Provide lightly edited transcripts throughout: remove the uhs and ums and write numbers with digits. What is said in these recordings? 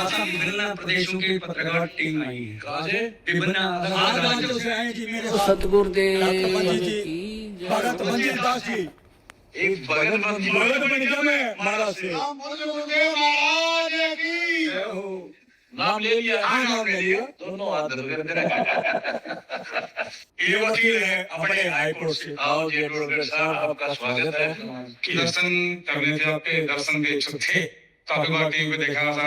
यहाँ से विभिन्न प्रदेशों की पत्रकार टीम आई है। कहाँ से? विभिन्न अलग राज्यों से आए जी। मेरे सतगुरुदेव भगत मंजीर दास जी, एक भगत बन में महाराज से नाम ले लिया। नाम ले लिया। दोनों हाथ धर कर ये वकील है अपने हाईकोर्ट से। आओ जी एडवोकेट साहब, आपका स्वागत है। कि दर्शन करने थे, आपके दर्शन के इच्छुक थे। काफी बार टीवी पे देखा था,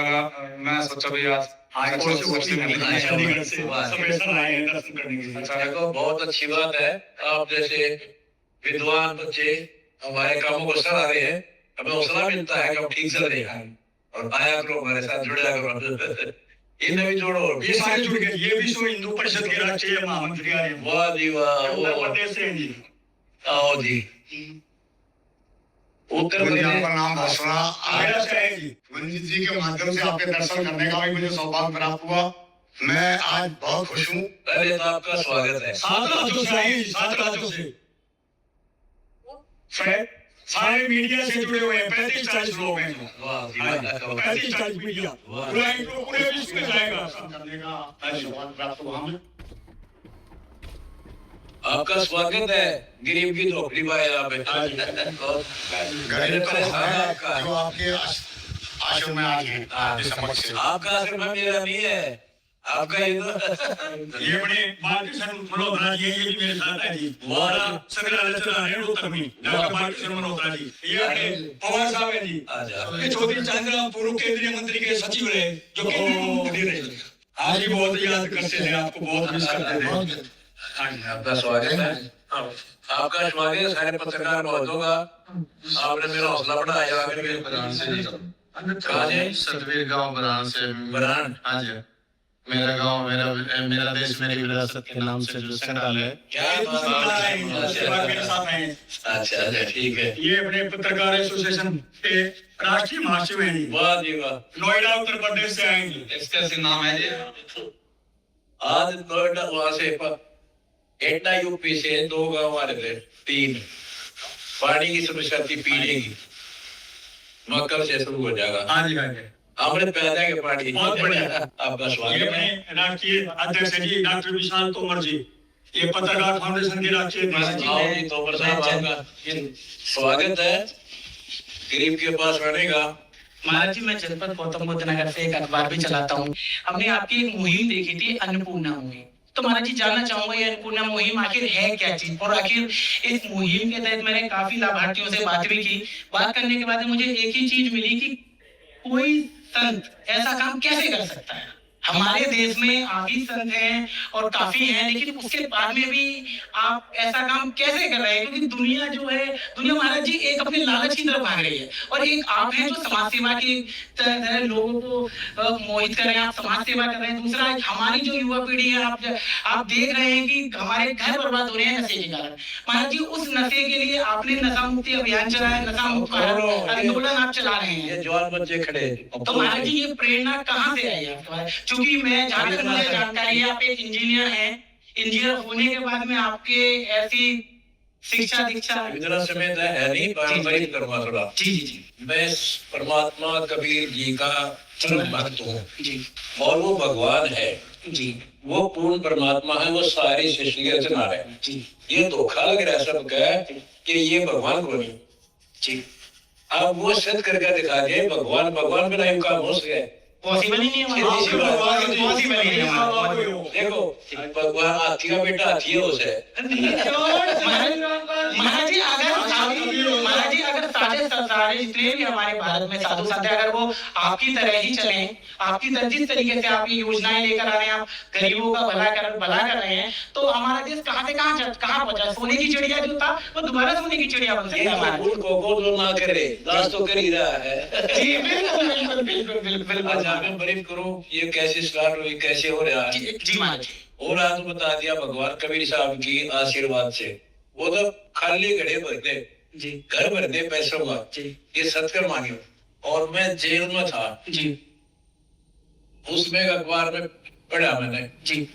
मैं सोचा भी आज हाईकोर्ट से चंडीगढ़ से स्पेशल आए हैं दर्शन करने के लिए। अच्छा, देखो बहुत अच्छी बात है। आप जैसे विद्वान बच्चे हमारे कामों को सराह रहे हैं, हमें हौसला मिलता है कि हम ठीक चल रहे हैं। और आया करो हमारे साथ, जुड़ा करो। इन्हें भी जोड़ो, ये सारे जुड़ गए। ये विश्व हिंदू परिषद के राष्ट्रीय महामंत्री आए हैं। वाह जी वाह। उत्तर प्रदेश से हैं जी। आओ जी। उत्तर प्रदेश आपका नाम हौसला आया से है जी। मंजीत जी के माध्यम से आपके दर्शन करने का भी मुझे सौभाग्य प्राप्त हुआ। मैं आज बहुत खुश हूँ। पहले तो आपका स्वागत है। 7 राज्यों से आए हैं जी, 7 राज्यों से। सारे मीडिया से जुड़े हुए हैं, 35-40 लोग हैं। वाह जी वाह। 35-40 मीडिया पूरे विश्व में जाएगा। करने का सौभाग्य प्राप्त हुआ हमें। आपका स्वागत है गरीब की झोपड़ी पाए यहाँ पे। गरीब का जो आपके आश्रम में आज है, आपके समक्ष है। आपका आश्रम मेरा नहीं है, आपका ये बड़े बालकृष्ण मल्होत्रा जी, ये भी मेरे साथ है जी। हमारा संग्रहालय चला है रोहतक में, डॉक्टर बालकृष्ण मल्होत्रा जी। ये अपने पवार साहब है जी। ये चौधरी चंद्र पूर्व केंद्रीय मंत्री के सचिव रहे, जो केंद्रीय मंत्री रहे। आज ही बहुत याद करते थे, आपको बहुत मिस करते थे। आपका स्वागत है। आपका स्वागत है। सारे पत्रकार बहुत होगा। आपने मेरा हौसला बढ़ाया। कहाँ से? सतवीर गांव बरान से। बरान? हाँ जी। मेरा गांव मेरा देश मेरी विरासत के नाम से जो संग्रहालय है। क्या मेरे साथ हैं। अच्छा अच्छा, ठीक है। ये अपने पत्रकार एसोसिएशन के राष्ट्रीय महासचिव हैं जी। वाह जी वाह। नोएडा उत्तर प्रदेश से आएंगे। इसका नाम है जी। आज नोएडा वहां से एटा यूपी से 2 गाँव आ रहे थे, 3। पानी की समस्या थी, पीने की। मकर से शुरू हो जाएगा। हाँ जी, हाँ जी। हमने पैदा के पानी। बहुत बढ़िया। आपका ये स्वागत अपने है। राष्ट्रीय अध्यक्ष जी डॉक्टर विशाल तोमर जी, ये पत्रकार फाउंडेशन के राष्ट्रीय अध्यक्ष आओ जी तोमर साहब, आपका स्वागत है। गरीब के पास बढ़ेगा। महाराज जी, मैं जनपद गौतम बुद्ध नगर से एक अखबार भी चलाता हूँ। हमने आपकी एक मुहिम देखी थी, अन्नपूर्णा मुहिम। तो महाराज जी जानना चाहूंगा ये अन्नपूर्णा मुहिम आखिर है क्या चीज, और आखिर इस मुहिम के तहत मैंने काफी लाभार्थियों से बात भी की। बात करने के बाद मुझे एक ही चीज मिली कि कोई संत ऐसा काम कैसे कर सकता है। हमारे देश में आप ही संत हैं और काफी हैं, लेकिन उसके बाद में भी आप ऐसा काम कैसे कर रहे हैं? क्योंकि दुनिया जो है, दुनिया महाराज जी एक अपने लालच की तरफ भाग रही है, और एक आप हैं जो समाज सेवा की तरह लोगों को मोहित कर रहे हैं, आप समाज सेवा कर रहे हैं। दूसरा, हमारी जो युवा पीढ़ी है, आप देख रहे हैं कि हमारे घर बर्बाद हो रहे हैं नशे के कारण। महाराज जी, उस नशे के लिए आपने नशा मुक्ति अभियान चलाया, नशा मुक्त आंदोलन आप चला रहे हैं। जवान बच्चे खड़े। तो महाराज जी, ये प्रेरणा कहाँ से आई आपको? क्योंकि मैं जहाँ तक मुझे जानकारी है, आप एक इंजीनियर हैं। इंजीनियर होने के बाद में आपके ऐसी शिक्षा दीक्षा इतना समय है नहीं, पारंपरिक करूंगा थोड़ा। जी जी जी। मैं परमात्मा कबीर जी का परम भक्त हूँ जी। और वो भगवान है जी। वो पूर्ण परमात्मा है, वो सारी सृष्टि के रचना है जी। ये धोखा लग रहा है सबका कि ये भगवान को नहीं। जी। अब वो सिद्ध करके दिखा दिए भगवान भगवान बिना इनका हो सके। पॉसिबल ही नहीं है। पॉसिबल ही नहीं है। देखो भगवान हाथी का बेटा हाथी है उसे। महाराज जी, अगर सारे जितने भी हमारे भारत में साधु संत अगर वो आपकी तरह ही चले, आपकी तरह जिस तरीके से आप ये योजनाएं लेकर आ रहे हैं, आप गरीबों का भला कर रहे हैं, तो हमारा देश कहाँ से कहाँ पहुंचा? सोने की चिड़िया जो था वो दोबारा सोने की चिड़िया बन सकता है। ना करे दास तो कर ही रहा है। जी बिल्कुल बिल्कुल बिल्कुल। मैं ब्रीफ करूं ये कैसे स्टार्ट हुई, कैसे हो रहा है। जी महाराज। और आज बता दिया भगवान कबीर साहब की आशीर्वाद से। वो तो खाली घड़े भरते जी, घर भरते पैसों का जी। ये सत्कर मांगे। और मैं जेल में था जी। उसमें अखबार में पढ़ा मैंने जी।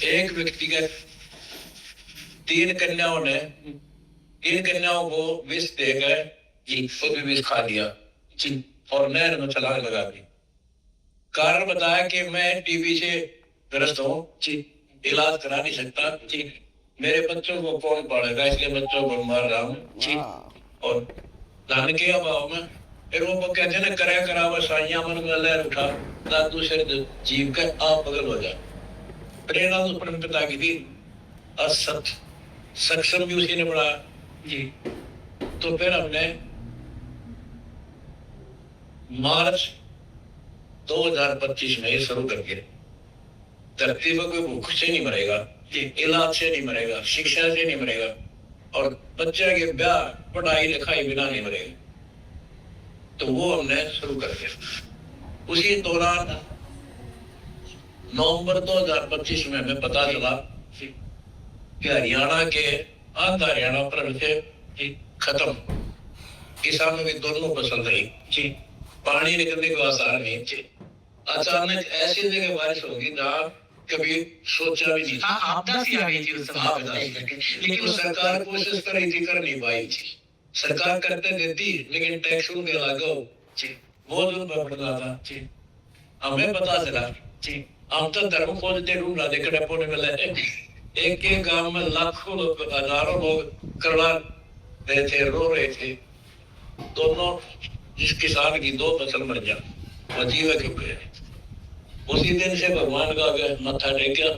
एक व्यक्ति के 3 कन्याओं ने इन कन्याओं को विष देकर जी खुद भी विष खा लिया जी। और नहर में छलांग लगा दी। कारण बताया कि मैं टीबी से ग्रस्त हूँ जी, इलाज करा नहीं सकता जी, मेरे बच्चों को कौन पालेगा, इसलिए बच्चों को मार रहा हूँ जी। और धन के अभाव में फिर वो कहते हैं ना, करे करावा साइया मन में लहर उठा, दादू सिर जीव के आप बगल हो जा। प्रेरणा तो परम पिता की थी, असत सक्षम भी उसी ने बढ़ाया जी। तो फिर हमने मार्च 2025 में ये शुरू करके, धरती पर कोई भूख से नहीं मरेगा, इलाज से नहीं मरेगा, शिक्षा से नहीं मरेगा, और बच्चे के ब्याह पढ़ाई लिखाई बिना नहीं मरेगा। तो वो हमने शुरू कर दिया। उसी दौरान नवंबर 2025 में हमें पता चला कि हरियाणा के आधा हरियाणा पर से खत्म, किसानों की दोनों फसल रही जी, पानी निकलने के आसार नहीं थे। अचानक ऐसी जगह बारिश होगी जहाँ कभी सोचा भी नहीं था। आपदा सी आ गई थी उस समय, लेकिन सरकार कोशिश कर रही थी, कर नहीं पाई थी। सरकार करते देती, लेकिन टैक्स उनके लागू बहुत बढ़ रहा था जी। हमें पता चला जी, हम तो धर्म खोजते ढूंढ रहे थे, कड़े पोने में एक एक गांव में लाखों लोग, हजारों लोग करला रहे थे, रो रहे थे। दोनों, जिस किसान की 2 फसल मर जा, वो जीवा क्यों गए। उसी दिन से भगवान का आगे मत्था टेका,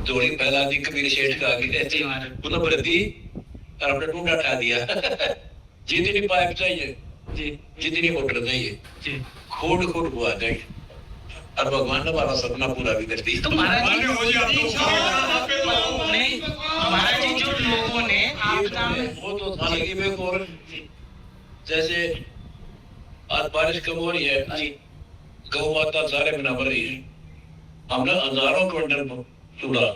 जोड़ी फैला दी कबीर शेठ का आगे, पुनः वृद्धि और अपने ढूंढा उठा दिया। जितनी पाइप चाहिए जी, जितनी मोटर चाहिए जी, खूड खूड हुआ जाए, और भगवान ने हमारा सपना पूरा भी कर दी। तो महाराज जी, महाराज जी जो लोगों ने आपदा में वो तो था, लगी में और जैसे आज बारिश कम हो रही है जी, गौ माता सारे महीना भर रही है, हमने हजारों क्विंटल चूड़ा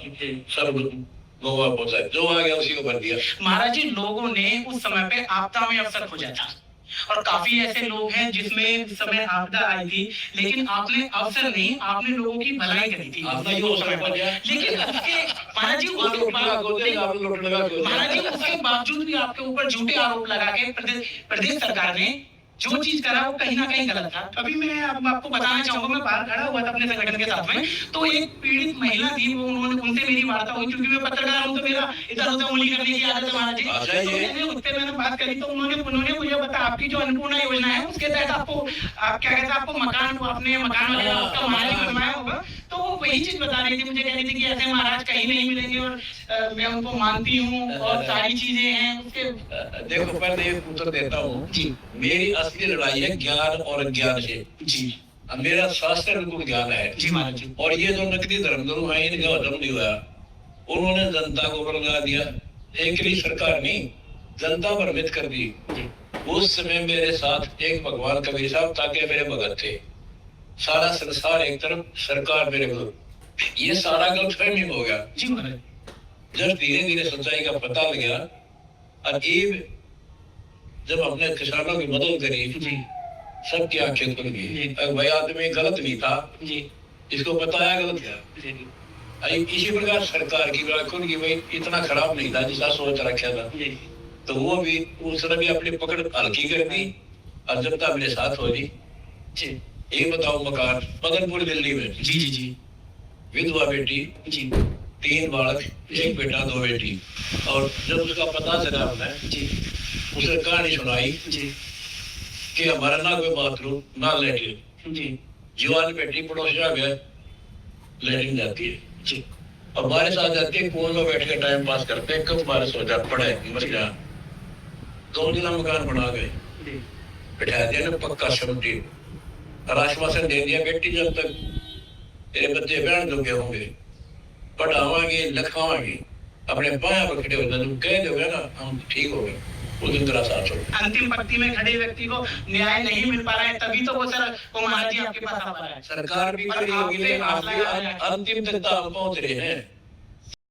सब गोवा पहुंचा, जो आ गया उसी को भर दिया। महाराज जी, लोगों ने उस समय पे आपदा में अवसर खोजा था, और काफी ऐसे लोग हैं जिसमें उस समय आपदा आई थी, लेकिन आपने अवसर नहीं, आपने लोगों की भलाई करी थी उस समय पर। लेकिन उसके महाराज जी, उसके बावजूद भी आपके ऊपर झूठे आरोप लगा के प्रदेश सरकार ने जो चीज करा वो कहीं ना कहीं गलत था। अभी मैं आपको बताना चाहूंगा, मैं बाहर खड़ा हुआ था अपने संगठन के साथ में, तो एक पीड़ित महिला थी, वो उनसे मेरी वार्ता हुई, क्योंकि मैं पत्रकार हूँ तो मेरा इधर उधर उंगली करने की आदत है महाराज जी। तो उससे मैंने बात करी, तो उन्होंने मुझे बताया, आपकी जो अन्नपूर्णा योजना है उसके तहत आपको क्या कहते हैं, आपको मकान, अपने मकान वगैरह आपका मालिक बनवाया होगा। तो वो वही चीज बता रही थी, मुझे कह रही थी कि ऐसे महाराज कहीं नहीं मिलेंगे, और मैं उनको मानती हूँ, और सारी चीजें हैं उसके। देखो, पहले एक उत्तर देता हूँ जी, मेरी असली लड़ाई है ज्ञान और अज्ञान से जी। मेरा शास्त्र बिल्कुल ज्ञान है जी महाराज जी, और ये जो नकली धर्मगुरु हैं, इनका हजम नहीं हुआ, उन्होंने जनता को बरगा दिया। एक ही सरकार नहीं, जनता भ्रमित कर दी। उस समय मेरे साथ एक भगवान कबीर साहब ताकि मेरे भगत थे, सारा संसार एक तरफ, सरकार मेरे को, ये सारा गलतफहमी हो गया जी महाराज। जब धीरे धीरे सच्चाई का पता लग गया, और जब हमने किसानों की मदद करी जी, सबकी आंखें खुल गई। भाई आदमी गलत नहीं था जी, इसको बताया गलत क्या। इसी प्रकार सरकार की बात खुल गई, भाई इतना खराब नहीं था जिसका सोच रखा था। तो वो भी उसने भी अपनी पकड़ हल्की कर दी, और जनता मेरे साथ हो जी। ये बताओ, मकान मदनपुर दिल्ली में जी जी जी, विधवा बेटी जी, 3 बालक, 1 बेटा 2 बेटी। और जब उसका पता चला हमें जी, उसे कहानी सुनाई जी कि हमारा ना कोई बाथरूम ना लेटरिन जी, जवान बेटी पड़ोसी आ गया, लेटरिन जाती है जी, और बारिश आ जाती है, कुएं में बैठ के टाइम पास करते हैं, कब बारिश हो जा पड़े मर जा। 2 दिन मकान बना गए, बैठा दिया ना पक्का समझी, और आश्वासन दे दिया, बेटी जब तक तेरे बच्चे बहन जोगे होंगे, पढ़ावांगे लिखावांगे, अपने पाया पर खड़े हो जाए, कह दोगे ना हम ठीक हो गए, उस दिन तेरा साथ हो। अंतिम पंक्ति में खड़े व्यक्ति को न्याय नहीं मिल पा रहा है, तभी तो वो सर वो महाराज जी आपके पास आ पा रहा है। सरकार भी खड़ी होगी, लेकिन आप भी अंतिम तक पहुंच रहे हैं।